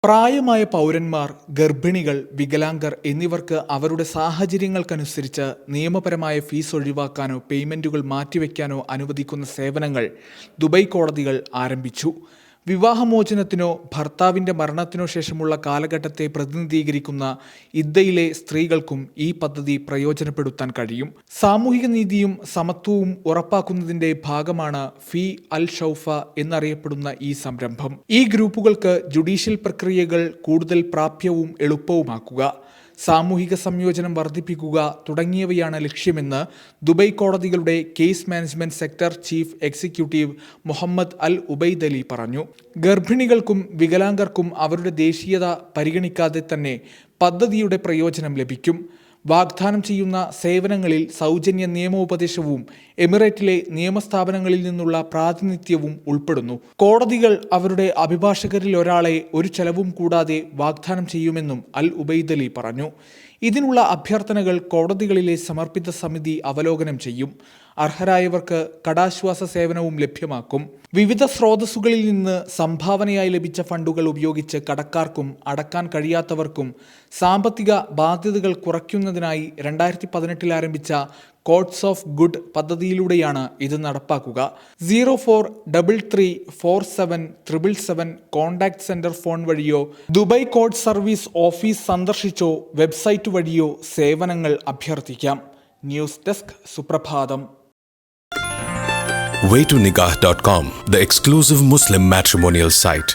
പ്രായമായ പൗരന്മാർ, ഗർഭിണികൾ, വികലാംഗർ എന്നിവർക്ക് അവരുടെ സാഹചര്യങ്ങൾക്കനുസരിച്ച് നിയമപരമായ ഫീസ് ഒഴിവാക്കാനോ പേയ്മെന്റുകൾ മാറ്റിവെക്കാനോ അനുവദിക്കുന്ന സേവനങ്ങൾ ദുബായ് കോടതികൾ ആരംഭിച്ചു. വിവാഹമോചനത്തിനോ ഭർത്താവിൻ്റെ മരണത്തിനോ ശേഷമുള്ള കാലഘട്ടത്തെ പ്രതിനിധീകരിക്കുന്ന ഇദ്ദയിലെ സ്ത്രീകൾക്കും ഈ പദ്ധതി പ്രയോജനപ്പെടുത്താൻ കഴിയും. സാമൂഹിക നീതിയും സമത്വവും ഉറപ്പാക്കുന്നതിൻ്റെ ഭാഗമാണ് ഫി അൽ ഷൗഫ എന്നറിയപ്പെടുന്ന ഈ സംരംഭം. ഈ ഗ്രൂപ്പുകൾക്ക് ജുഡീഷ്യൽ പ്രക്രിയകൾ കൂടുതൽ പ്രാപ്യവും എളുപ്പവുമാക്കുക, സാമൂഹിക സംയോജനം വർദ്ധിപ്പിക്കുക തുടങ്ങിയവയാണ് ലക്ഷ്യമെന്ന് ദുബായ് കോടതികളുടെ case management sector chief executive Mohammed Al Ubaidali പറഞ്ഞു. ഗർഭിണികൾക്കും വികലാംഗർക്കും അവരുടെ ദേശീയത പരിഗണിക്കാതെ തന്നെ പദ്ധതിയുടെ പ്രയോജനം ലഭിക്കും. വാഗ്ദാനം ചെയ്യുന്ന സേവനങ്ങളിൽ സൗജന്യ നിയമോപദേശവും എമിറേറ്റിലെ നിയമസ്ഥാപനങ്ങളിൽ നിന്നുള്ള പ്രാതിനിധ്യവും ഉൾപ്പെടുന്നു. കോടതികൾ അവരുടെ അഭിഭാഷകരിൽ ഒരാളെ ഒരു ചെലവും കൂടാതെ വാഗ്ദാനം ചെയ്യുമെന്നും അൽ ഉബൈദലി പറഞ്ഞു. ഇതിനുള്ള അഭ്യർത്ഥനകൾ കോടതികളിലെ സമർപ്പിത സമിതി അവലോകനം ചെയ്യും. അർഹരായവർക്ക് കടാശ്വാസ സേവനവും ലഭ്യമാക്കും. വിവിധ സ്രോതസ്സുകളിൽ നിന്ന് സംഭാവനയായി ലഭിച്ച ഫണ്ടുകൾ ഉപയോഗിച്ച് കടക്കാർക്കും അടക്കാൻ കഴിയാത്തവർക്കും സാമ്പത്തിക ബാധ്യതകൾ കുറയ്ക്കുന്നതിനായി 2018 ആരംഭിച്ച കോഡ്സ് ഓഫ് ഗുഡ് പദ്ധതിയിലൂടെയാണ് ഇത് നടപ്പാക്കുക. 04334777 കോൺടാക്ട് സെന്റർ ഫോൺ വഴിയോ ദുബായ് കോഡ് സർവീസ് ഓഫീസ് സന്ദർശിച്ചോ വെബ്സൈറ്റ് വഴിയോ സേവനങ്ങൾ അഭ്യർത്ഥിക്കാം. ന്യൂസ് ഡെസ്ക് സുപ്രഭാതം. waytonikah.com, the exclusive Muslim matrimonial site.